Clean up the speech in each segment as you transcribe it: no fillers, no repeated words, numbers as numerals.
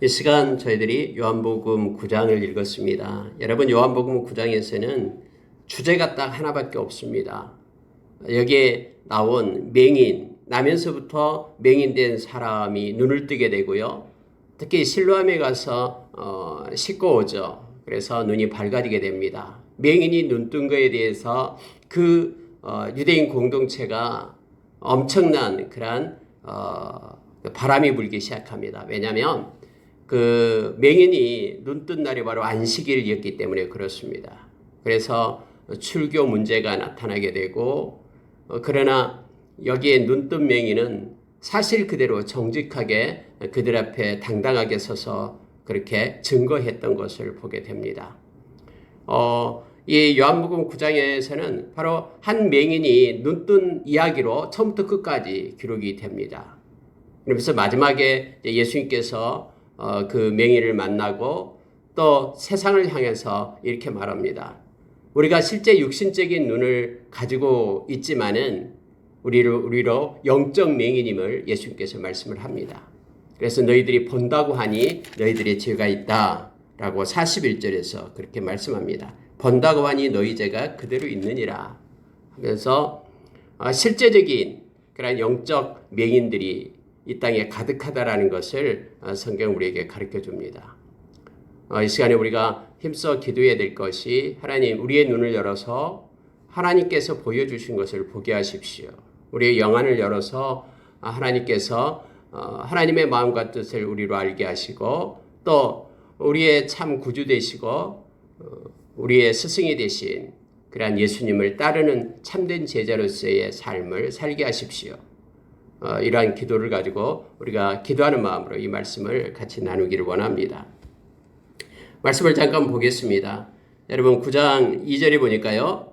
이 시간 저희들이 요한복음 9장을 읽었습니다. 여러분, 요한복음 9장에서는 주제가 딱 하나밖에 없습니다. 여기에 나온 맹인, 나면서부터 맹인된 사람이 눈을 뜨게 되고요. 특히 실로암에 가서 씻고 오죠. 그래서 눈이 밝아지게 됩니다. 맹인이 눈 뜬 거에 대해서 유대인 공동체가 엄청난 그런 바람이 불기 시작합니다. 왜냐하면 그 맹인이 눈 뜬 날이 바로 안식일이었기 때문에 그렇습니다. 그래서 출교 문제가 나타나게 되고 그러나 여기에 눈 뜬 맹인은 사실 그대로 정직하게 그들 앞에 당당하게 서서 그렇게 증거했던 것을 보게 됩니다. 이 요한복음 9장에서는 바로 한 맹인이 눈 뜬 이야기로 처음부터 끝까지 기록이 됩니다. 그래서 마지막에 예수님께서 그 맹인을 만나고 또 세상을 향해서 이렇게 말합니다. 우리가 실제 육신적인 눈을 가지고 있지만은 우리로 영적 맹인임을 예수님께서 말씀을 합니다. 그래서 너희들이 본다고 하니 너희들의 죄가 있다라고 41절에서 그렇게 말씀합니다. 본다고 하니 너희 죄가 그대로 있느니라 하면서 실제적인 그런 영적 맹인들이 이 땅에 가득하다라는 것을 성경 우리에게 가르쳐 줍니다. 이 시간에 우리가 힘써 기도해야 될 것이 하나님 우리의 눈을 열어서 하나님께서 보여주신 것을 보게 하십시오. 우리의 영안을 열어서 하나님께서 하나님의 마음과 뜻을 우리로 알게 하시고 또 우리의 참 구주 되시고 우리의 스승이 되신 그러한 예수님을 따르는 참된 제자로서의 삶을 살게 하십시오. 이러한 기도를 가지고 우리가 기도하는 마음으로 이 말씀을 같이 나누기를 원합니다. 말씀을 잠깐 보겠습니다. 여러분 9장 2절에 보니까요.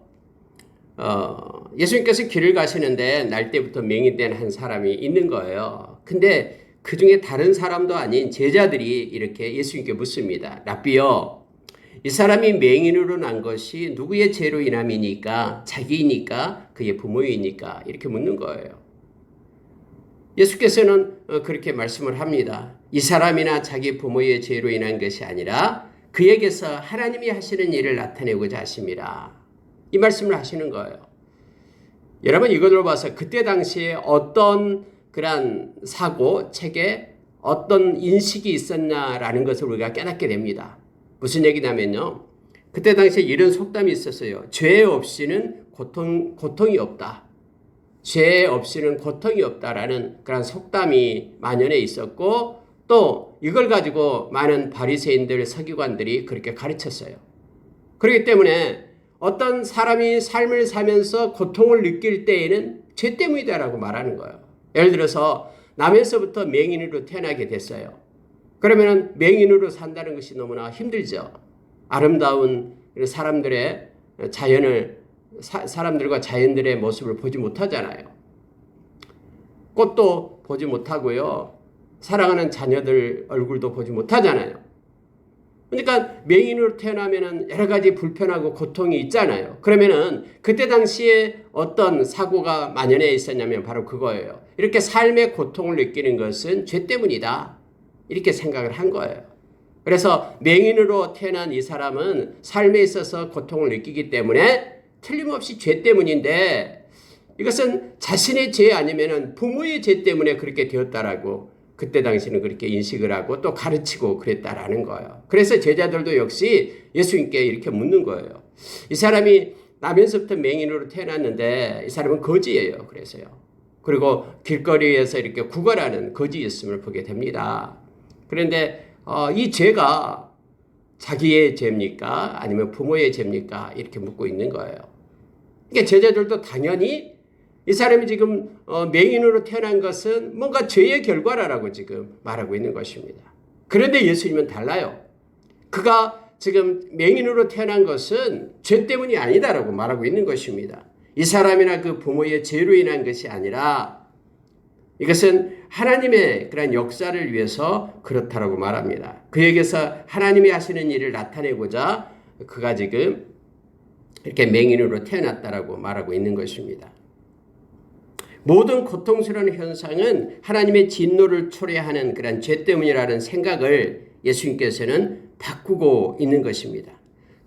예수님께서 길을 가시는데 날 때부터 맹인된 한 사람이 있는 거예요. 근데 그 중에 다른 사람도 아닌 제자들이 이렇게 예수님께 묻습니다. 랍비요, 이 사람이 맹인으로 난 것이 누구의 죄로 인함이니까? 자기이니까? 그의 부모이니까? 이렇게 묻는 거예요. 예수께서는 그렇게 말씀을 합니다. 이 사람이나 자기 부모의 죄로 인한 것이 아니라 그에게서 하나님이 하시는 일을 나타내고자 하심이라. 이 말씀을 하시는 거예요. 여러분 이것을 봐서 그때 당시에 어떤 그런 사고, 체계, 어떤 인식이 있었냐라는 것을 우리가 깨닫게 됩니다. 무슨 얘기냐면요. 그때 당시에 이런 속담이 있었어요. 죄 없이는 고통이 없다. 죄 없이는 고통이 없다라는 그런 속담이 만연해 있었고 또 이걸 가지고 많은 바리새인들, 서기관들이 그렇게 가르쳤어요. 그렇기 때문에 어떤 사람이 삶을 살면서 고통을 느낄 때에는 죄 때문이다라고 말하는 거예요. 예를 들어서 남에서부터 맹인으로 태어나게 됐어요. 그러면 맹인으로 산다는 것이 너무나 힘들죠. 아름다운 사람들의 사람들과 자연들의 모습을 보지 못하잖아요. 꽃도 보지 못하고요. 사랑하는 자녀들 얼굴도 보지 못하잖아요. 그러니까 맹인으로 태어나면 여러 가지 불편하고 고통이 있잖아요. 그러면은 그때 당시에 어떤 사고가 만연해 있었냐면 바로 그거예요. 이렇게 삶의 고통을 느끼는 것은 죄 때문이다. 이렇게 생각을 한 거예요. 그래서 맹인으로 태어난 이 사람은 삶에 있어서 고통을 느끼기 때문에 틀림없이 죄 때문인데 이것은 자신의 죄 아니면은 부모의 죄 때문에 그렇게 되었다라고 그때 당시는 그렇게 인식을 하고 또 가르치고 그랬다라는 거예요. 그래서 제자들도 역시 예수님께 이렇게 묻는 거예요. 이 사람이 나면서부터 맹인으로 태어났는데 이 사람은 거지예요. 그래서요. 그리고 길거리에서 이렇게 구걸하는 거지였음을 보게 됩니다. 그런데 이 죄가 자기의 죄입니까? 아니면 부모의 죄입니까? 이렇게 묻고 있는 거예요. 그러니까 제자들도 당연히 이 사람이 지금 맹인으로 태어난 것은 뭔가 죄의 결과라고 지금 말하고 있는 것입니다. 그런데 예수님은 달라요. 그가 지금 맹인으로 태어난 것은 죄 때문이 아니다라고 말하고 있는 것입니다. 이 사람이나 그 부모의 죄로 인한 것이 아니라 이것은 하나님의 그런 역사를 위해서 그렇다라고 말합니다. 그에게서 하나님이 하시는 일을 나타내고자 그가 지금 이렇게 맹인으로 태어났다라고 말하고 있는 것입니다. 모든 고통스러운 현상은 하나님의 진노를 초래하는 그런 죄 때문이라는 생각을 예수님께서는 바꾸고 있는 것입니다.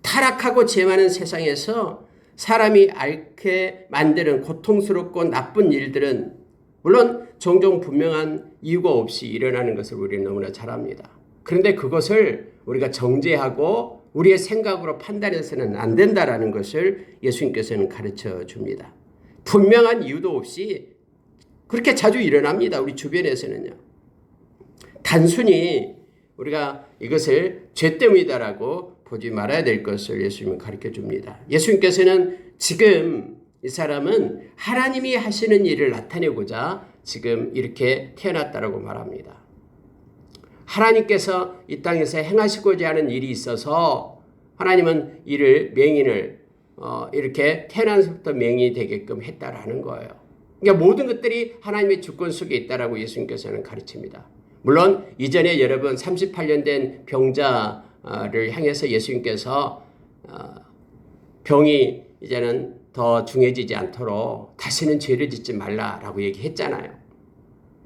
타락하고 죄 많은 세상에서 사람이 앓게 만드는 고통스럽고 나쁜 일들은 물론 종종 분명한 이유가 없이 일어나는 것을 우리는 너무나 잘 압니다. 그런데 그것을 우리가 정죄하고 우리의 생각으로 판단해서는 안 된다라는 것을 예수님께서는 가르쳐 줍니다. 분명한 이유도 없이 그렇게 자주 일어납니다. 우리 주변에서는요. 단순히 우리가 이것을 죄 때문이다라고 보지 말아야 될 것을 예수님은 가르쳐 줍니다. 예수님께서는 지금 이 사람은 하나님이 하시는 일을 나타내고자 지금 이렇게 태어났다라고 말합니다. 하나님께서 이 땅에서 행하시고자 하는 일이 있어서 하나님은 이를 맹인을 이렇게 태어나서부터 맹인이 되게끔 했다라는 거예요. 그러니까 모든 것들이 하나님의 주권 속에 있다라고 예수님께서는 가르칩니다. 물론 이전에 여러분 38년 된 병자를 향해서 예수님께서 병이 이제는 더 중해지지 않도록 다시는 죄를 짓지 말라라고 얘기했잖아요.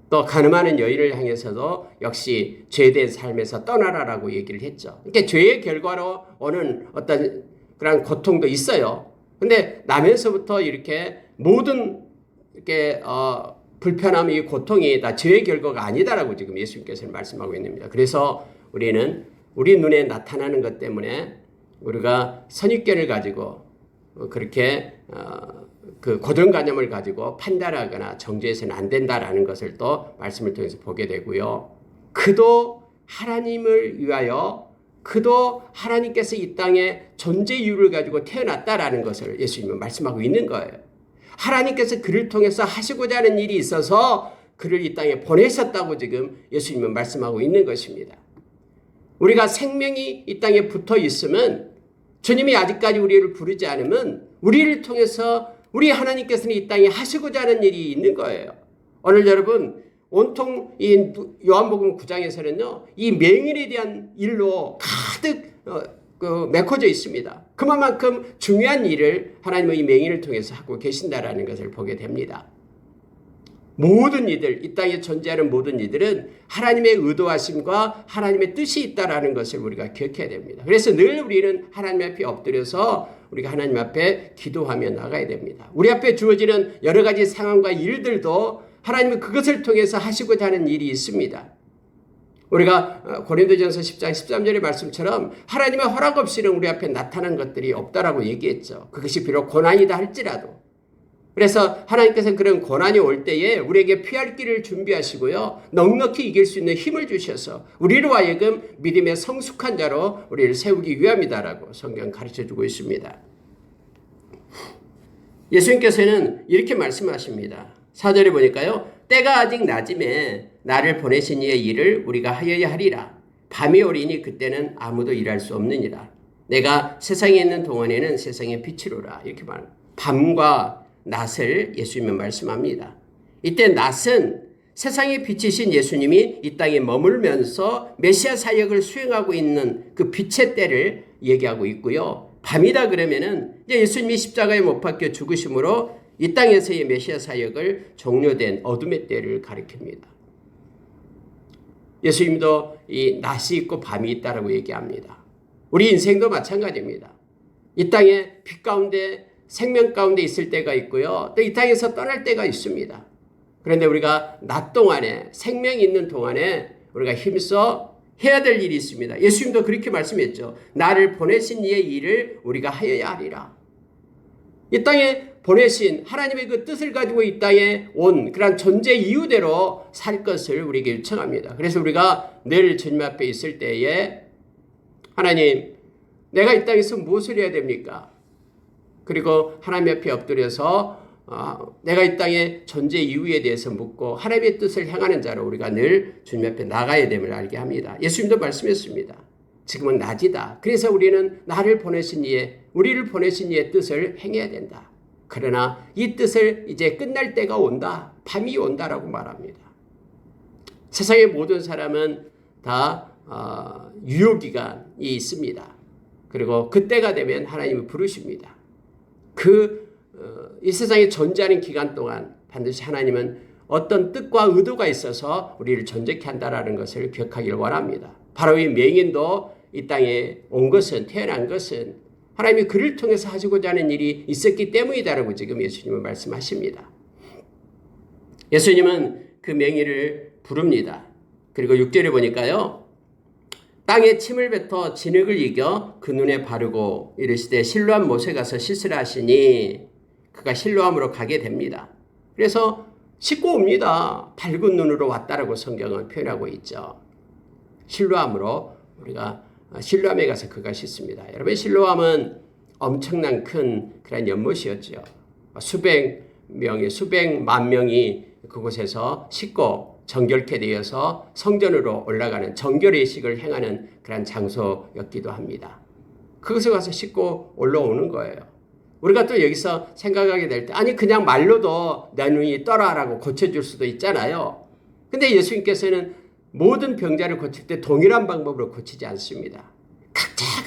또 가늠하는 여인을 향해서도 역시 죄된 삶에서 떠나라라고 얘기를 했죠. 그러니까 죄의 결과로 오는 어떤 그런 고통도 있어요. 근데 나면서부터 이렇게 모든 이렇게 불편함이 고통이 다 죄의 결과가 아니다라고 지금 예수님께서는 말씀하고 있습니다. 그래서 우리는 우리 눈에 나타나는 것 때문에 우리가 선입견을 가지고 그렇게 그 고정관념을 가지고 판단하거나 정죄해서는 안 된다라는 것을 또 말씀을 통해서 보게 되고요. 그도 하나님을 위하여 그도 하나님께서 이 땅에 존재 이유를 가지고 태어났다라는 것을 예수님은 말씀하고 있는 거예요. 하나님께서 그를 통해서 하시고자 하는 일이 있어서 그를 이 땅에 보내셨다고 지금 예수님은 말씀하고 있는 것입니다. 우리가 생명이 이 땅에 붙어 있으면 주님이 아직까지 우리를 부르지 않으면 우리를 통해서 우리 하나님께서는 이 땅에 하시고자 하는 일이 있는 거예요. 오늘 여러분 온통 이 요한복음 9장에서는요. 이 맹인에 대한 일로 가득 메꿔져 있습니다. 그만큼 중요한 일을 하나님은 이 맹인을 통해서 하고 계신다라는 것을 보게 됩니다. 모든 이들, 이 땅에 존재하는 모든 이들은 하나님의 의도하심과 하나님의 뜻이 있다라는 것을 우리가 기억해야 됩니다. 그래서 늘 우리는 하나님 앞에 엎드려서 우리가 하나님 앞에 기도하며 나가야 됩니다. 우리 앞에 주어지는 여러 가지 상황과 일들도 하나님은 그것을 통해서 하시고자 하는 일이 있습니다. 우리가 고린도전서 10장 13절의 말씀처럼 하나님의 허락 없이는 우리 앞에 나타난 것들이 없다라고 얘기했죠. 그것이 비록 고난이다 할지라도. 그래서 하나님께서 그런 고난이 올 때에 우리에게 피할 길을 준비하시고요. 넉넉히 이길 수 있는 힘을 주셔서 우리로 하여금 믿음의 성숙한 자로 우리를 세우기 위함이다라고 성경 가르쳐주고 있습니다. 예수님께서는 이렇게 말씀하십니다. 4절에 보니까요. 때가 아직 낮음에 나를 보내신 이의 일을 우리가 하여야 하리라. 밤이 오리니 그때는 아무도 일할 수 없느니라. 내가 세상에 있는 동안에는 세상의 빛이로라. 이렇게 말합니다. 밤과 낮을 예수님은 말씀합니다. 이때 낮은 세상의 빛이신 예수님이 이 땅에 머물면서 메시아 사역을 수행하고 있는 그 빛의 때를 얘기하고 있고요. 밤이다 그러면은 이제 예수님이 십자가에 못 박혀 죽으심으로 이 땅에서의 메시아 사역을 종료된 어둠의 때를 가리킵니다. 예수님도 이 낮이 있고 밤이 있다라고 얘기합니다. 우리 인생도 마찬가지입니다. 이 땅에 빛 가운데 생명 가운데 있을 때가 있고요. 또 이 땅에서 떠날 때가 있습니다. 그런데 우리가 낮 동안에 생명이 있는 동안에 우리가 힘써 해야 될 일이 있습니다. 예수님도 그렇게 말씀했죠. 나를 보내신 이의 일을 우리가 하여야 하리라. 이 땅에 보내신 하나님의 그 뜻을 가지고 이 땅에 온 그런 존재 이유대로 살 것을 우리에게 요청합니다. 그래서 우리가 늘 주님 앞에 있을 때에 하나님, 내가 이 땅에서 무엇을 해야 됩니까? 그리고 하나님 앞에 엎드려서 내가 이 땅의 존재 이유에 대해서 묻고 하나님의 뜻을 행하는 자로 우리가 늘 주님 앞에 나가야 됨을 알게 합니다. 예수님도 말씀했습니다. 지금은 낮이다. 그래서 우리는 나를 보내신 이의, 우리를 보내신 이의 뜻을 행해야 된다. 그러나 이 뜻을 이제 끝날 때가 온다. 밤이 온다라고 말합니다. 세상의 모든 사람은 다 유효기간이 있습니다. 그리고 그때가 되면 하나님이 부르십니다. 이 세상에 존재하는 기간 동안 반드시 하나님은 어떤 뜻과 의도가 있어서 우리를 존재케 한다라는 것을 기억하기를 원합니다. 바로 이 맹인도 이 땅에 온 것은, 태어난 것은 하나님이 그를 통해서 하시고자 하는 일이 있었기 때문이다라고 지금 예수님은 말씀하십니다. 예수님은 그 맹인을 부릅니다. 그리고 6절에 보니까요. 땅에 침을 뱉어 진흙을 이겨 그 눈에 바르고 이르시되 실로암 못에 가서 씻으라 하시니 그가 실로암으로 가게 됩니다. 그래서 씻고 옵니다. 밝은 눈으로 왔다라고 성경은 표현하고 있죠. 실로암으로 우리가 실로암에 가서 그가 씻습니다. 여러분 실로암은 엄청난 큰 그런 연못이었죠. 수백만 명이 그곳에서 씻고 정결케 되어서 성전으로 올라가는 정결의식을 행하는 그런 장소였기도 합니다. 그것에 가서 씻고 올라오는 거예요. 우리가 또 여기서 생각하게 될 때 아니 그냥 말로도 내 눈이 떠라라고 고쳐줄 수도 있잖아요. 근데 예수님께서는 모든 병자를 고칠 때 동일한 방법으로 고치지 않습니다.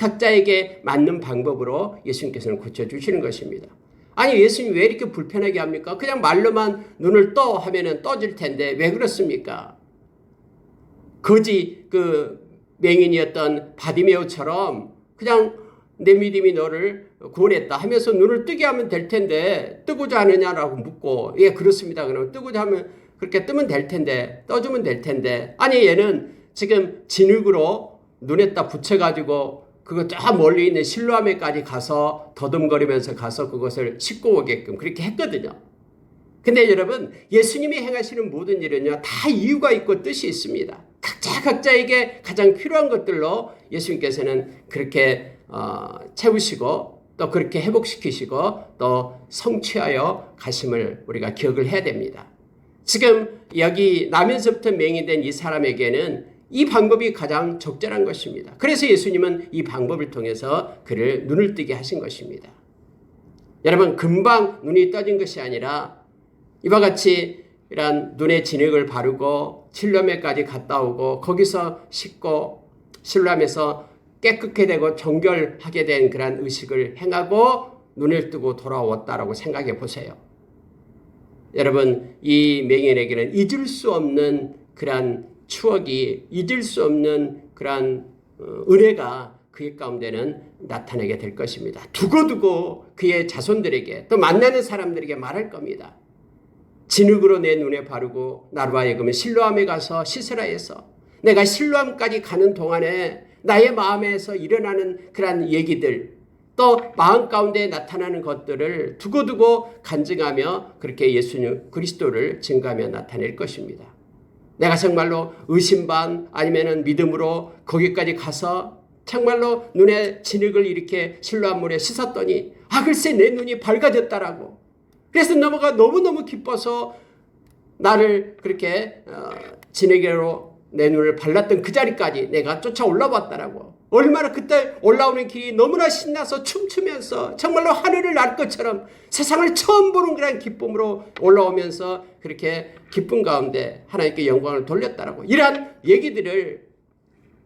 각자에게 맞는 방법으로 예수님께서는 고쳐주시는 것입니다. 아니 예수님 왜 이렇게 불편하게 합니까? 그냥 말로만 눈을 떠 하면은 떠질 텐데 왜 그렇습니까? 거지 그 맹인이었던 바디메오처럼 그냥 내 믿음이 너를 구원했다 하면서 눈을 뜨게 하면 될 텐데 뜨고자 하느냐라고 묻고 예 그렇습니다. 그러면 뜨고자 하면 그렇게 뜨면 될 텐데 떠주면 될 텐데 아니 얘는 지금 진흙으로 눈에다 붙여가지고 그거 저 멀리 있는 실로암에까지 가서 더듬거리면서 가서 그것을 씻고 오게끔 그렇게 했거든요. 근데 여러분 예수님이 행하시는 모든 일은요 다 이유가 있고 뜻이 있습니다. 각자에게 가장 필요한 것들로 예수님께서는 그렇게 채우시고 또 그렇게 회복시키시고 또 성취하여 가심을 우리가 기억을 해야 됩니다. 지금 여기 나면서부터 맹인된 이 사람에게는 이 방법이 가장 적절한 것입니다. 그래서 예수님은 이 방법을 통해서 그를 눈을 뜨게 하신 것입니다. 여러분 금방 눈이 떠진 것이 아니라 이와 같이 이런 눈에 진흙을 바르고 실로암에까지 갔다 오고 거기서 씻고 실로암에서 깨끗게 되고 정결하게 된 그런 의식을 행하고 눈을 뜨고 돌아왔다라고 생각해 보세요. 여러분 이 맹인에게는 잊을 수 없는 그런 추억이 잊을 수 없는 그런 은혜가 그의 가운데는 나타나게 될 것입니다. 두고두고 그의 자손들에게 또 만나는 사람들에게 말할 겁니다. 진흙으로 내 눈에 바르고 나로 하여금 실로암에 가서 씻으라 해서 내가 실로암까지 가는 동안에 나의 마음에서 일어나는 그런 얘기들 또 마음 가운데 나타나는 것들을 두고두고 간증하며 그렇게 예수님 그리스도를 증거하며 나타낼 것입니다. 내가 정말로 의심 반 아니면은 믿음으로 거기까지 가서 정말로 눈에 진흙을 이렇게 실로암 물에 씻었더니 글쎄 내 눈이 밝아졌다라고 그래서 너무가 너무너무 기뻐서 나를 그렇게 진흙으로 내 눈을 발랐던 그 자리까지 내가 쫓아 올라왔다라고 얼마나 그때 올라오는 길이 너무나 신나서 춤추면서 정말로 하늘을 날 것처럼 세상을 처음 보는 그런 기쁨으로 올라오면서 그렇게 기쁨 가운데 하나님께 영광을 돌렸다라고 이러한 얘기들을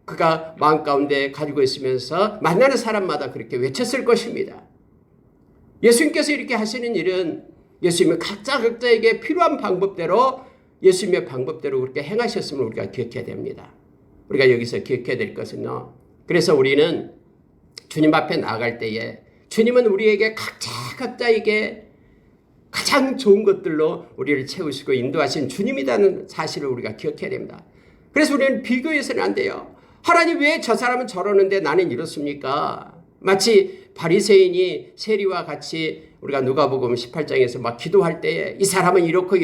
그가 마음 가운데 가지고 있으면서 만나는 사람마다 그렇게 외쳤을 것입니다. 예수님께서 이렇게 하시는 일은 예수님은 각자에게 필요한 방법대로 예수님의 방법대로 그렇게 행하셨음을 우리가 기억해야 됩니다. 우리가 여기서 기억해야 될 것은요. 그래서 우리는 주님 앞에 나아갈 때에 주님은 우리에게 각자에게 가장 좋은 것들로 우리를 채우시고 인도하신 주님이라는 사실을 우리가 기억해야 됩니다. 그래서 우리는 비교해서는 안 돼요. 하나님 왜 저 사람은 저러는데 나는 이렇습니까? 마치 바리새인이 세리와 같이 우리가 누가복음 18장에서 막 기도할 때에 이 사람은 이렇고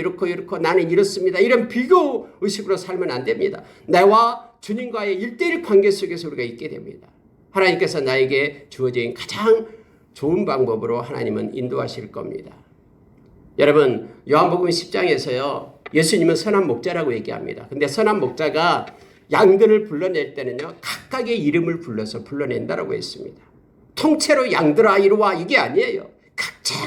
나는 이렇습니다. 이런 비교 의식으로 살면 안 됩니다. 나와 주님과의 1:1 관계 속에서 우리가 있게 됩니다. 하나님께서 나에게 주어진 가장 좋은 방법으로 하나님은 인도하실 겁니다. 여러분 요한복음 10장에서요. 예수님은 선한 목자라고 얘기합니다. 근데 선한 목자가 양들을 불러낼 때는요. 각각의 이름을 불러서 불러낸다라고 했습니다. 통째로 양들아 이리 와 이게 아니에요.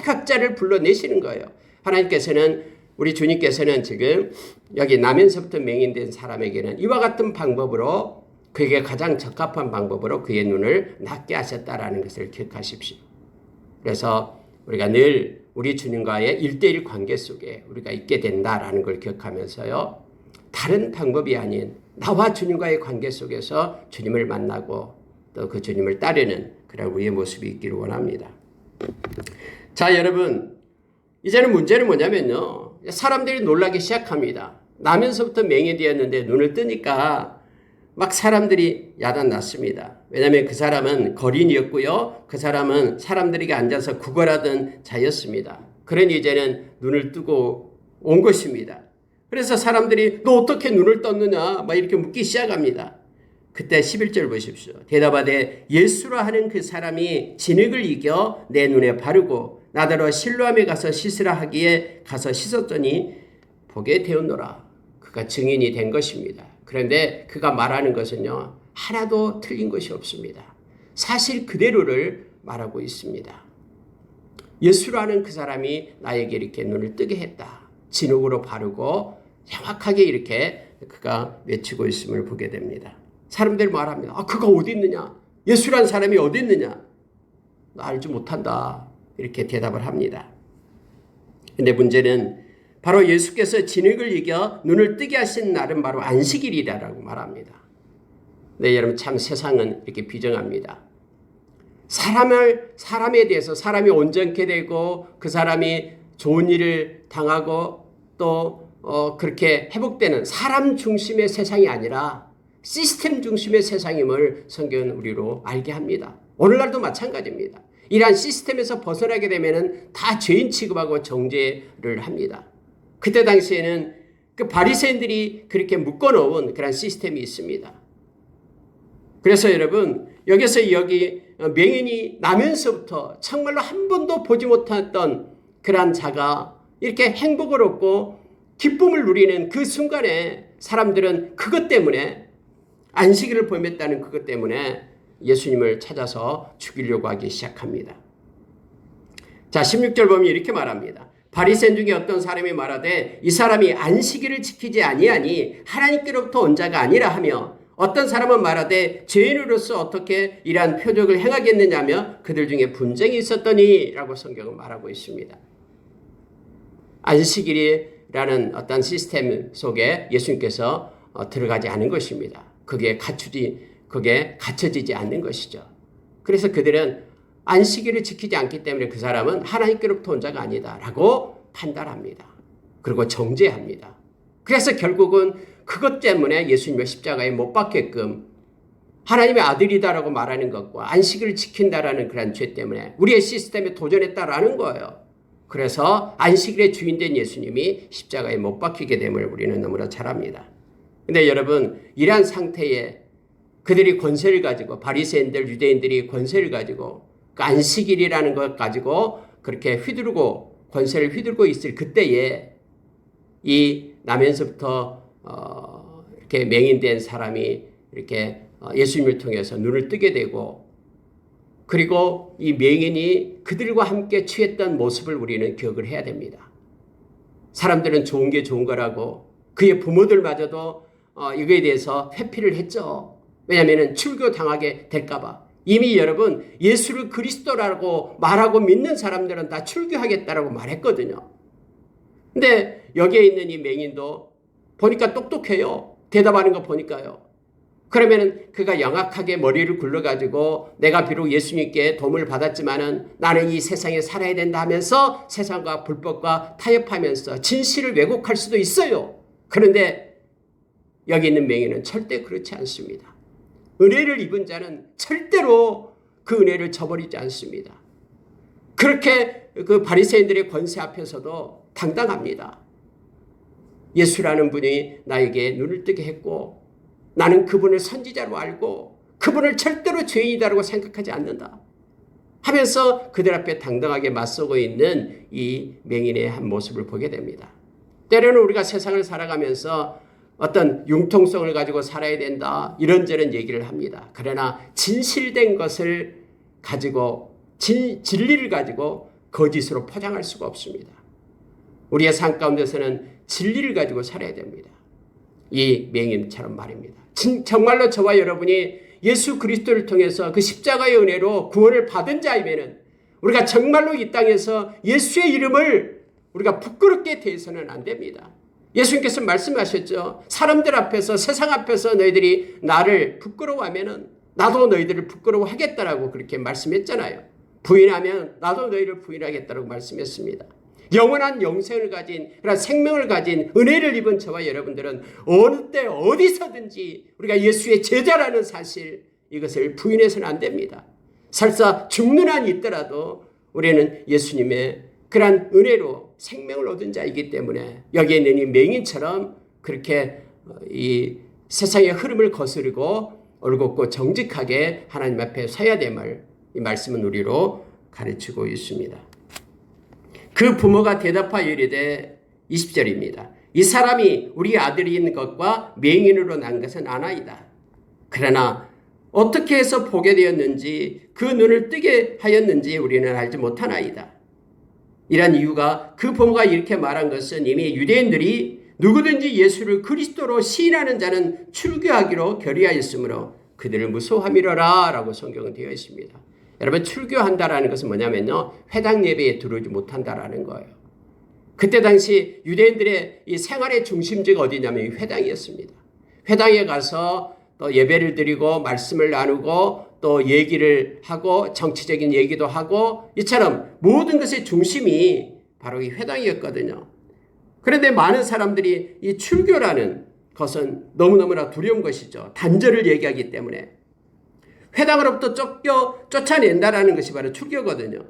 각자를 불러내시는 거예요. 하나님께서는 우리 주님께서는 지금 여기 나면서부터 맹인된 사람에게는 이와 같은 방법으로 그에게 가장 적합한 방법으로 그의 눈을 낫게 하셨다라는 것을 기억하십시오. 그래서 우리가 늘 우리 주님과의 1대1 관계 속에 우리가 있게 된다라는 걸 기억하면서요. 다른 방법이 아닌 나와 주님과의 관계 속에서 주님을 만나고 또 그 주님을 따르는 그런 우리의 모습이 있기를 원합니다. 자, 여러분, 이제는 문제는 뭐냐면요. 사람들이 놀라기 시작합니다. 나면서부터 맹인되었는데 눈을 뜨니까 막 사람들이 야단났습니다. 왜냐하면 그 사람은 거린이었고요. 그 사람은 사람들에게 앉아서 구걸하던 자였습니다. 그러니 이제는 눈을 뜨고 온 것입니다. 그래서 사람들이 너 어떻게 눈을 떴느냐 막 이렇게 묻기 시작합니다. 그때 11절 보십시오. 대답하되 예수라 하는 그 사람이 진흙을 이겨 내 눈에 바르고 나더러 실로암에 가서 씻으라 하기에 가서 씻었더니 보게 되었노라. 그가 증인이 된 것입니다. 그런데 그가 말하는 것은요. 하나도 틀린 것이 없습니다. 사실 그대로를 말하고 있습니다. 예수라는 그 사람이 나에게 이렇게 눈을 뜨게 했다. 진흙으로 바르고 정확하게 이렇게 그가 외치고 있음을 보게 됩니다. 사람들이 말합니다. 아, 그가 어디 있느냐? 예수라는 사람이 어디 있느냐? 나 알지 못한다. 이렇게 대답을 합니다. 근데 문제는 바로 예수께서 진흙을 이겨 눈을 뜨게 하신 날은 바로 안식일이라고 말합니다. 네, 여러분 참 세상은 이렇게 비정합니다. 사람에 대해서 사람이 온전케 되고 그 사람이 좋은 일을 당하고 또 그렇게 회복되는 사람 중심의 세상이 아니라 시스템 중심의 세상임을 성경은 우리로 알게 합니다. 오늘날도 마찬가지입니다. 이러한 시스템에서 벗어나게 되면 다 죄인 취급하고 정죄를 합니다. 그때 당시에는 그 바리새인들이 그렇게 묶어놓은 그런 시스템이 있습니다. 그래서 여러분 여기서 여기 맹인이 나면서부터 정말로 한 번도 보지 못했던 그러한 자가 이렇게 행복을 얻고 기쁨을 누리는 그 순간에 사람들은 그것 때문에 안식일을 범했다는 그것 때문에 예수님을 찾아서 죽이려고 하기 시작합니다. 자, 16절 보면 이렇게 말합니다. 바리새인 중에 어떤 사람이 말하되 이 사람이 안식일을 지키지 아니하니 하나님께로부터 온 자가 아니라 하며 어떤 사람은 말하되 죄인으로서 어떻게 이러한 표적을 행하겠느냐며 그들 중에 분쟁이 있었더니 라고 성경은 말하고 있습니다. 안식일이라는 어떤 시스템 속에 예수님께서 들어가지 않은 것입니다. 그게 갖춰지지 않는 것이죠. 그래서 그들은 안식일을 지키지 않기 때문에 그 사람은 하나님께로부터 온 자가 아니다라고 판단합니다. 그리고 정죄합니다. 그래서 결국은 그것 때문에 예수님을 십자가에 못 박게끔 하나님의 아들이다라고 말하는 것과 안식일을 지킨다라는 그런 죄 때문에 우리의 시스템에 도전했다라는 거예요. 그래서 안식일의 주인된 예수님이 십자가에 못 박히게 됨을 우리는 너무나 잘 압니다. 근데 여러분 이러한 상태에 그들이 권세를 가지고 바리새인들 유대인들이 권세를 가지고 그 안식일이라는 것 가지고 그렇게 휘두르고 권세를 휘두르고 있을 그때에 이 나면서부터 이렇게 맹인된 사람이 이렇게 예수님을 통해서 눈을 뜨게 되고 그리고 이 맹인이 그들과 함께 취했던 모습을 우리는 기억을 해야 됩니다. 사람들은 좋은 게 좋은 거라고 그의 부모들마저도 이거에 대해서 회피를 했죠. 왜냐하면 출교 당하게 될까봐. 이미 여러분 예수를 그리스도라고 말하고 믿는 사람들은 다 출교하겠다라고 말했거든요. 근데 여기에 있는 이 맹인도 보니까 똑똑해요. 대답하는 거 보니까요. 그러면 그가 영악하게 머리를 굴러가지고 내가 비록 예수님께 도움을 받았지만은 나는 이 세상에 살아야 된다 하면서 세상과 불법과 타협하면서 진실을 왜곡할 수도 있어요. 그런데 여기 있는 맹인은 절대 그렇지 않습니다. 은혜를 입은 자는 절대로 그 은혜를 저버리지 않습니다. 그렇게 그 바리새인들의 권세 앞에서도 당당합니다. 예수라는 분이 나에게 눈을 뜨게 했고 나는 그분을 선지자로 알고 그분을 절대로 죄인이다라고 생각하지 않는다 하면서 그들 앞에 당당하게 맞서고 있는 이 맹인의 한 모습을 보게 됩니다. 때로는 우리가 세상을 살아가면서 어떤 융통성을 가지고 살아야 된다 이런저런 얘기를 합니다. 그러나 진실된 것을 가지고 진리를 가지고 거짓으로 포장할 수가 없습니다. 우리의 삶 가운데서는 진리를 가지고 살아야 됩니다. 이 맹인처럼 말입니다. 정말로 저와 여러분이 예수 그리스도를 통해서 그 십자가의 은혜로 구원을 받은 자이면은 우리가 정말로 이 땅에서 예수의 이름을 우리가 부끄럽게 대해서는 안 됩니다. 예수님께서 말씀하셨죠. 사람들 앞에서, 세상 앞에서 너희들이 나를 부끄러워하면은 나도 너희들을 부끄러워하겠다라고 그렇게 말씀했잖아요. 부인하면 나도 너희를 부인하겠다라고 말씀했습니다. 영원한 영생을 가진, 그런 생명을 가진 은혜를 입은 저와 여러분들은 어느 때 어디서든지 우리가 예수의 제자라는 사실, 이것을 부인해서는 안 됩니다. 설사 죽는 한이 있더라도 우리는 예수님의 그러한 은혜로 생명을 얻은 자이기 때문에 여기에 있는 이 맹인처럼 그렇게 이 세상의 흐름을 거스르고 올곧고 정직하게 하나님 앞에 서야 됨을 이 말씀은 우리로 가르치고 있습니다. 그 부모가 대답하여 이르되 20절입니다. 이 사람이 우리 아들인 것과 맹인으로 난 것은 아나이다. 그러나 어떻게 해서 보게 되었는지 그 눈을 뜨게 하였는지 우리는 알지 못하나이다. 이란 이유가 그 부모가 이렇게 말한 것은 이미 유대인들이 누구든지 예수를 그리스도로 시인하는 자는 출교하기로 결의하였으므로 그들을 무서워함이로라 라고 성경은 되어 있습니다. 여러분, 출교한다라는 것은 뭐냐면요, 회당 예배에 들어오지 못한다라는 거예요. 그때 당시 유대인들의 이 생활의 중심지가 어디냐면 이 회당이었습니다. 회당에 가서 또 예배를 드리고 말씀을 나누고 또 얘기를 하고 정치적인 얘기도 하고 이처럼 모든 것의 중심이 바로 이 회당이었거든요. 그런데 많은 사람들이 이 출교라는 것은 너무너무나 두려운 것이죠. 단절을 얘기하기 때문에. 회당으로부터 쫓아낸다라는 것이 바로 출교거든요.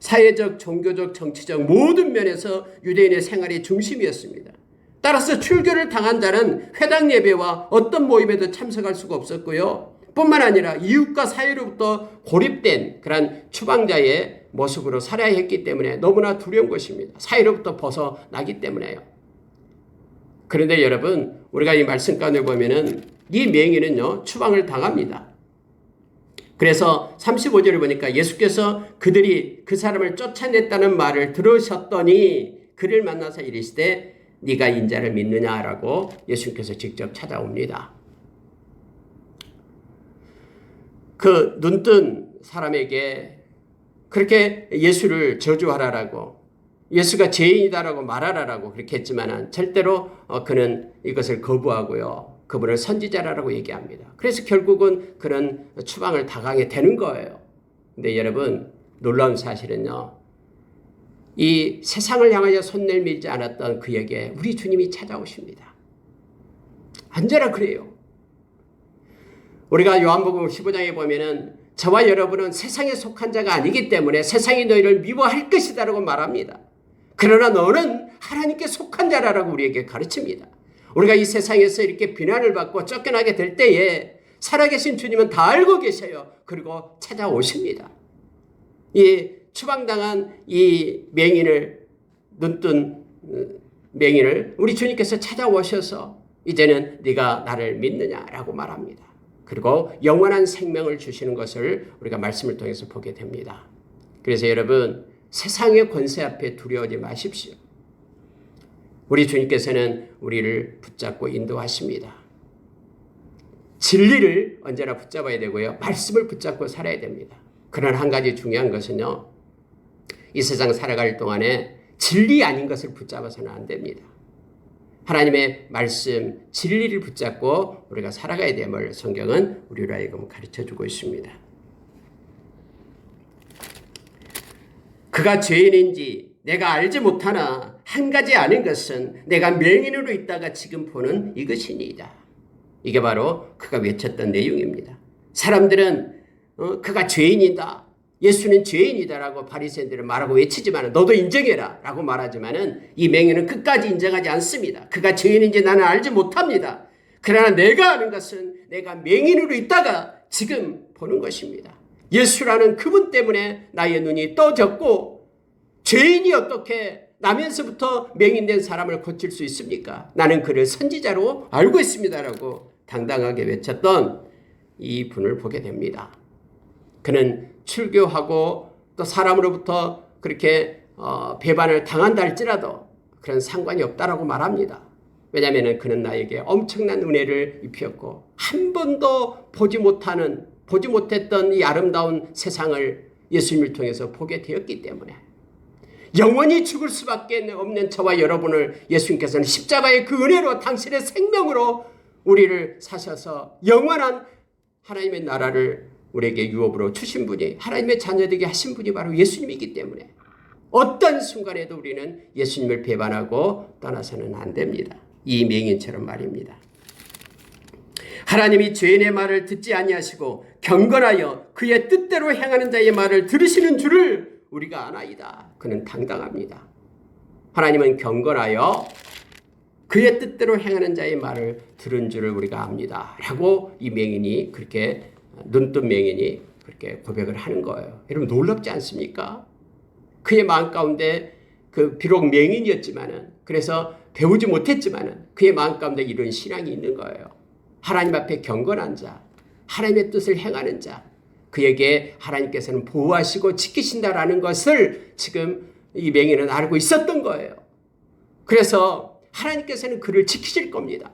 사회적, 종교적, 정치적 모든 면에서 유대인의 생활의 중심이었습니다. 따라서 출교를 당한 자는 회당 예배와 어떤 모임에도 참석할 수가 없었고요. 뿐만 아니라 이웃과 사회로부터 고립된 그런 추방자의 모습으로 살아야 했기 때문에 너무나 두려운 것입니다. 사회로부터 벗어나기 때문에요. 그런데 여러분, 우리가 이 말씀 가운데 보면은 이 맹인은요, 추방을 당합니다. 그래서 35절을 보니까 예수께서 그들이 그 사람을 쫓아냈다는 말을 들으셨더니 그를 만나서 이르시되 네가 인자를 믿느냐라고 예수님께서 직접 찾아옵니다. 그 눈뜬 사람에게 그렇게 예수를 저주하라라고, 예수가 죄인이다라고 말하라라고 그렇게 했지만은 절대로 그는 이것을 거부하고요. 그분을 선지자라고 얘기합니다. 그래서 결국은 그런 추방을 당하게 되는 거예요. 근데 여러분, 놀라운 사실은요, 이 세상을 향하여 손 내밀지 않았던 그에게 우리 주님이 찾아오십니다. 언제나 그래요. 우리가 요한복음 15장에 보면은 저와 여러분은 세상에 속한 자가 아니기 때문에 세상이 너희를 미워할 것이다라고 말합니다. 그러나 너는 하나님께 속한 자라라고 우리에게 가르칩니다. 우리가 이 세상에서 이렇게 비난을 받고 쫓겨나게 될 때에 살아계신 주님은 다 알고 계셔요. 그리고 찾아오십니다. 이 추방당한 이 맹인을, 눈뜬 맹인을 우리 주님께서 찾아오셔서 이제는 네가 나를 믿느냐라고 말합니다. 그리고 영원한 생명을 주시는 것을 우리가 말씀을 통해서 보게 됩니다. 그래서 여러분, 세상의 권세 앞에 두려워하지 마십시오. 우리 주님께서는 우리를 붙잡고 인도하십니다. 진리를 언제나 붙잡아야 되고요. 말씀을 붙잡고 살아야 됩니다. 그러나 한 가지 중요한 것은요, 이 세상 살아갈 동안에 진리 아닌 것을 붙잡아서는 안 됩니다. 하나님의 말씀, 진리를 붙잡고 우리가 살아가야 됨을 성경은 우리로 하여금 가르쳐주고 있습니다. 그가 죄인인지 내가 알지 못하나 한 가지 아는 것은 내가 맹인으로 있다가 지금 보는 이것이니이다. 이게 바로 그가 외쳤던 내용입니다. 사람들은 그가 죄인이다, 예수는 죄인이다라고 바리새인들은 말하고 외치지만 너도 인정해라 라고 말하지만 이 맹인은 끝까지 인정하지 않습니다. 그가 죄인인지 나는 알지 못합니다. 그러나 내가 아는 것은 내가 맹인으로 있다가 지금 보는 것입니다. 예수라는 그분 때문에 나의 눈이 떠졌고, 죄인이 어떻게 나면서부터 맹인된 사람을 고칠 수 있습니까? 나는 그를 선지자로 알고 있습니다라고 당당하게 외쳤던 이 분을 보게 됩니다. 그는 출교하고 또 사람으로부터 그렇게 배반을 당한다 할지라도 그런 상관이 없다라고 말합니다. 왜냐하면 그는 나에게 엄청난 은혜를 입혔고 한 번도 보지 못했던 이 아름다운 세상을 예수님을 통해서 보게 되었기 때문에 영원히 죽을 수밖에 없는 저와 여러분을 예수님께서는 십자가의 그 은혜로 당신의 생명으로 우리를 사셔서 영원한 하나님의 나라를 우리에게 유업으로 주신 분이 하나님의 자녀되게 하신 분이 바로 예수님이기 때문에 어떤 순간에도 우리는 예수님을 배반하고 떠나서는 안 됩니다. 이 맹인처럼 말입니다. 하나님이 죄인의 말을 듣지 아니하시고 경건하여 그의 뜻대로 행하는 자의 말을 들으시는 줄을 우리가 아나이다. 그는 당당합니다. 하나님은 경건하여 그의 뜻대로 행하는 자의 말을 들은 줄을 우리가 압니다. 라고 이 맹인이 그렇게 눈뜬 맹인이 그렇게 고백을 하는 거예요. 여러분 놀랍지 않습니까? 그의 마음 가운데 그 비록 맹인이었지만은 그래서 배우지 못했지만은 그의 마음 가운데 이런 신앙이 있는 거예요. 하나님 앞에 경건한 자, 하나님의 뜻을 행하는 자, 그에게 하나님께서는 보호하시고 지키신다라는 것을 지금 이 맹인은 알고 있었던 거예요. 그래서 하나님께서는 그를 지키실 겁니다.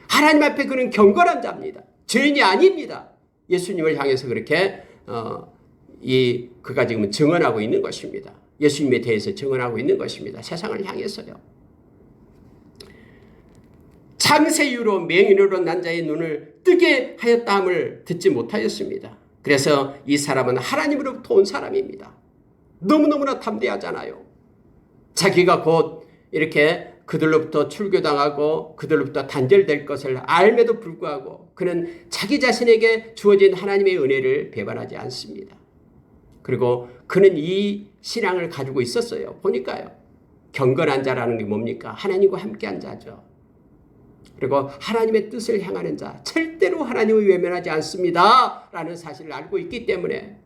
하나님 앞에 그는 경건한 자입니다. 죄인이 아닙니다. 예수님을 향해서 그렇게 그가 지금 증언하고 있는 것입니다. 예수님에 대해서 증언하고 있는 것입니다. 세상을 향해서요. 창세 이후로 맹인으로 난 자의 눈을 뜨게 하였다함을 듣지 못하였습니다. 그래서 이 사람은 하나님으로부터 온 사람입니다. 너무너무나 담대하잖아요. 자기가 곧 이렇게 그들로부터 출교당하고 그들로부터 단절될 것을 알매도 불구하고 그는 자기 자신에게 주어진 하나님의 은혜를 배반하지 않습니다. 그리고 그는 이 신앙을 가지고 있었어요. 보니까요. 경건한 자라는 게 뭡니까? 하나님과 함께한 자죠. 그리고 하나님의 뜻을 행하는 자, 절대로 하나님을 외면하지 않습니다. 라는 사실을 알고 있기 때문에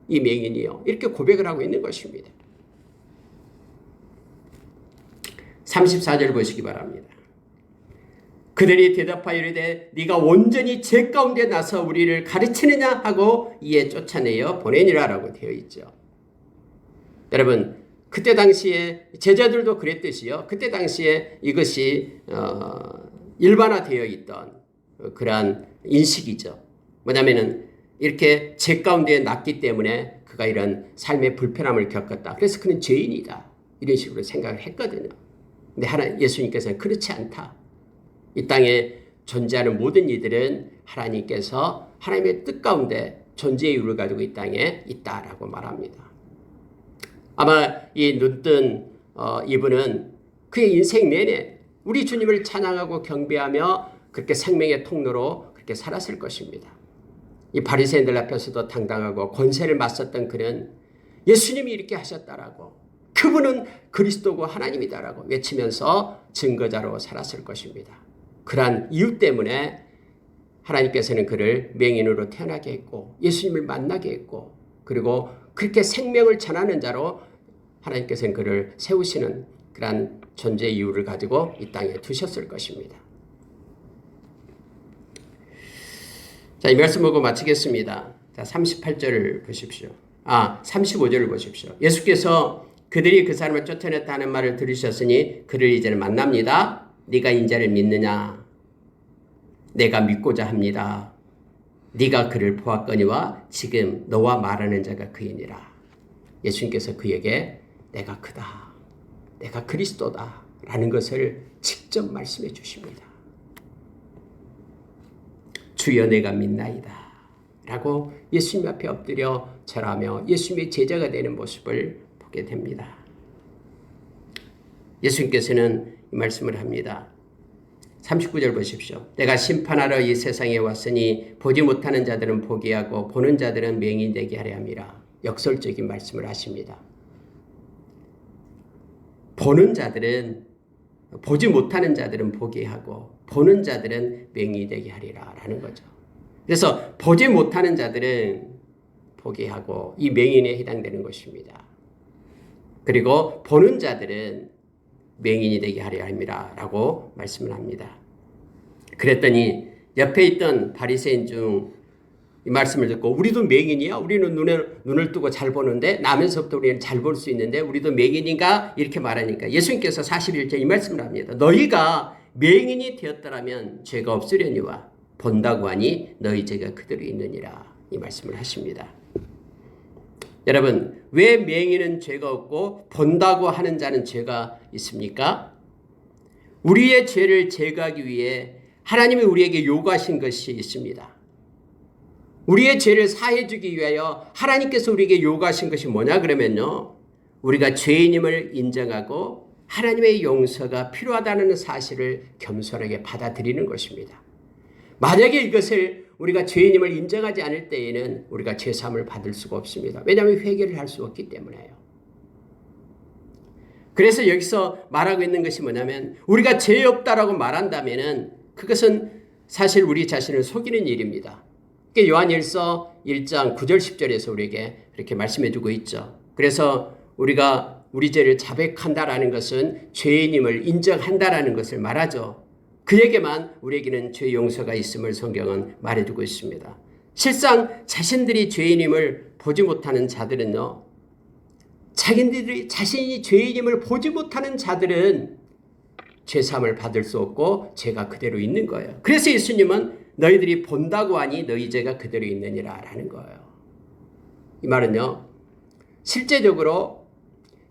이 맹인이요. 이렇게 고백을 하고 있는 것입니다. 34절 보시기 바랍니다. 그들이 대답하여 이르되 네가 온전히 죄 가운데 나서 우리를 가르치느냐 하고 이에 쫓아내어 보내니라 라고 되어 있죠. 여러분 그때 당시에 제자들도 그랬듯이요. 그때 당시에 이것이 일반화되어 있던 그러한 인식이죠. 뭐냐면은 이렇게 죄 가운데 났기 때문에 그가 이런 삶의 불편함을 겪었다. 그래서 그는 죄인이다. 이런 식으로 생각을 했거든요. 근데 예수님께서는 그렇지 않다. 이 땅에 존재하는 모든 이들은 하나님께서 하나님의 뜻 가운데 존재의 이유를 가지고 이 땅에 있다라고 말합니다. 아마 이 눈뜬 이분은 그의 인생 내내 우리 주님을 찬양하고 경배하며 그렇게 생명의 통로로 그렇게 살았을 것입니다. 이 바리새인들 앞에서도 당당하고 권세를 맞섰던 그는 예수님이 이렇게 하셨다라고 그분은 그리스도고 하나님이다라고 외치면서 증거자로 살았을 것입니다. 그러한 이유 때문에 하나님께서는 그를 맹인으로 태어나게 했고 예수님을 만나게 했고 그리고 그렇게 생명을 전하는 자로 하나님께서는 그를 세우시는 그러한 존재 이유를 가지고 이 땅에 두셨을 것입니다. 자, 이 말씀 보고 마치겠습니다. 자, 38절을 보십시오. 35절을 보십시오. 예수께서 그들이 그 사람을 쫓아냈다는 말을 들으셨으니 그를 이제는 만납니다. 네가 인자를 믿느냐? 내가 믿고자 합니다. 네가 그를 보았거니와 지금 너와 말하는 자가 그이니라. 예수님께서 그에게 내가 그다. 내가 그리스도다. 라는 것을 직접 말씀해 주십니다. 주여 내가 믿나이다. 라고 예수님 앞에 엎드려 절하며 예수님의 제자가 되는 모습을 보게 됩니다. 예수님께서는 이 말씀을 합니다. 39절 보십시오. 내가 심판하러 이 세상에 왔으니 보지 못하는 자들은 보게 하고 보는 자들은 맹인되게 하려 함이라. 역설적인 말씀을 하십니다. 보는 자들은 보지 못하는 자들은 보게 하고 보는 자들은 맹인되게 하리라 라는 거죠. 그래서 보지 못하는 자들은 보게 하고 이 맹인에 해당되는 것입니다. 그리고 보는 자들은 맹인이 되게 하려 함이라 라고 말씀을 합니다. 그랬더니 옆에 있던 바리새인 중 이 말씀을 듣고 우리도 맹인이야? 우리는 눈을 뜨고 잘 보는데 나면서부터 우리는 잘 볼 수 있는데 우리도 맹인인가? 이렇게 말하니까 예수님께서 41절 이 말씀을 합니다. 너희가 맹인이 되었더라면 죄가 없으려니와 본다고 하니 너희 죄가 그대로 있느니라. 이 말씀을 하십니다. 여러분, 왜 맹인은 죄가 없고 본다고 하는 자는 죄가 있습니까? 우리의 죄를 제거하기 위해 하나님이 우리에게 요구하신 것이 있습니다. 우리의 죄를 사해 주기 위하여 하나님께서 우리에게 요구하신 것이 뭐냐 그러면요, 우리가 죄인임을 인정하고 하나님의 용서가 필요하다는 사실을 겸손하게 받아들이는 것입니다. 만약에 이것을 우리가 죄인임을 인정하지 않을 때에는 우리가 죄사함을 받을 수가 없습니다. 왜냐하면 회개를 할 수 없기 때문에요. 그래서 여기서 말하고 있는 것이 뭐냐면, 우리가 죄 없다라고 말한다면은 그것은 사실 우리 자신을 속이는 일입니다. 요한일서 1장 9절 10절에서 우리에게 이렇게 말씀해 주고 있죠. 그래서 우리가 우리 죄를 자백한다라는 것은 죄인임을 인정한다라는 것을 말하죠. 그에게만 우리에게는 죄 용서가 있음을 성경은 말해주고 있습니다. 실상 자신들이 죄인임을 보지 못하는 자들은요, 자신이 죄인임을 보지 못하는 자들은 죄사함을 받을 수 없고 죄가 그대로 있는 거예요. 그래서 예수님은 너희들이 본다고 하니 너희 죄가 그대로 있느니라 라는 거예요. 이 말은요, 실제적으로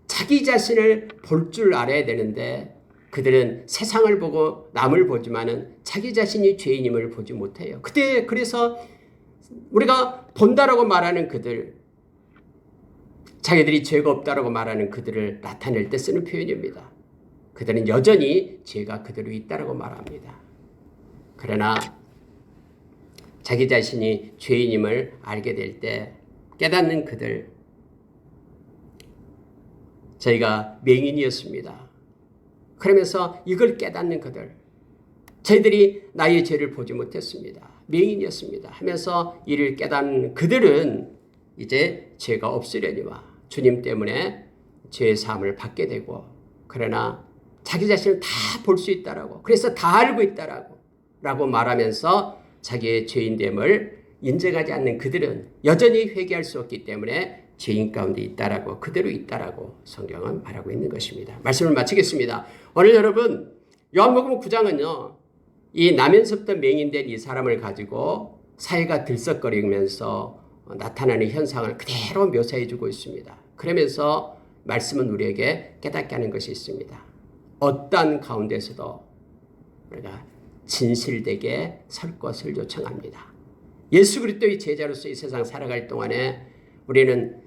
자기 자신을 볼 줄 알아야 되는데 그들은 세상을 보고 남을 보지만은 자기 자신이 죄인임을 보지 못해요. 그래서 우리가 본다라고 말하는 그들, 자기들이 죄가 없다라고 말하는 그들을 나타낼 때 쓰는 표현입니다. 그들은 여전히 죄가 그대로 있다라고 말합니다. 그러나 자기 자신이 죄인임을 알게 될 때 깨닫는 그들, 저희가 맹인이었습니다. 그러면서 이걸 깨닫는 그들, 저희들이 나의 죄를 보지 못했습니다. 맹인이었습니다 하면서 이를 깨닫는 그들은 이제 죄가 없으려니와 주님 때문에 죄의 사함을 받게 되고, 그러나 자기 자신을 다 볼 수 있다라고, 그래서 다 알고 있다라고 말하면서 자기의 죄인됨을 인정하지 않는 그들은 여전히 회개할 수 없기 때문에 죄인 가운데 있다라고, 그대로 있다라고 성경은 말하고 있는 것입니다. 말씀을 마치겠습니다. 오늘 여러분, 요한복음 9장은요, 이 나면서부터 맹인된 이 사람을 가지고 사회가 들썩거리면서 나타나는 현상을 그대로 묘사해 주고 있습니다. 그러면서 말씀은 우리에게 깨닫게 하는 것이 있습니다. 어떠한 가운데서도 우리가 진실되게 설 것을 요청합니다. 예수 그리스도의 제자로서 이 세상 살아갈 동안에 우리는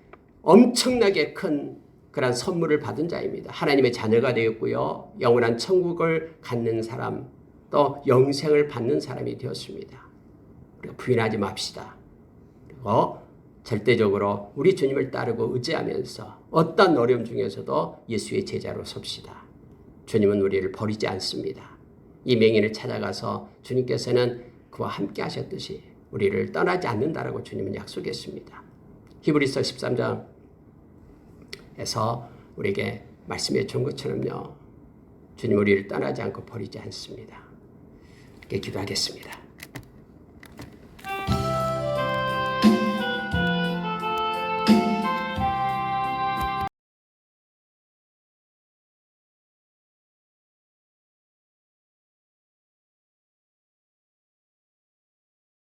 엄청나게 큰 그런 선물을 받은 자입니다. 하나님의 자녀가 되었고요, 영원한 천국을 갖는 사람, 또 영생을 받는 사람이 되었습니다. 우리가 부인하지 맙시다. 그리고 절대적으로 우리 주님을 따르고 의지하면서 어떤 어려움 중에서도 예수의 제자로 섭시다. 주님은 우리를 버리지 않습니다. 이 맹인을 찾아가서 주님께서는 그와 함께 하셨듯이 우리를 떠나지 않는다라고 주님은 약속했습니다. 히브리서 13장에서 우리에게 말씀해 준 것처럼요, 주님 우리를 떠나지 않고 버리지 않습니다. 이렇게 기도하겠습니다.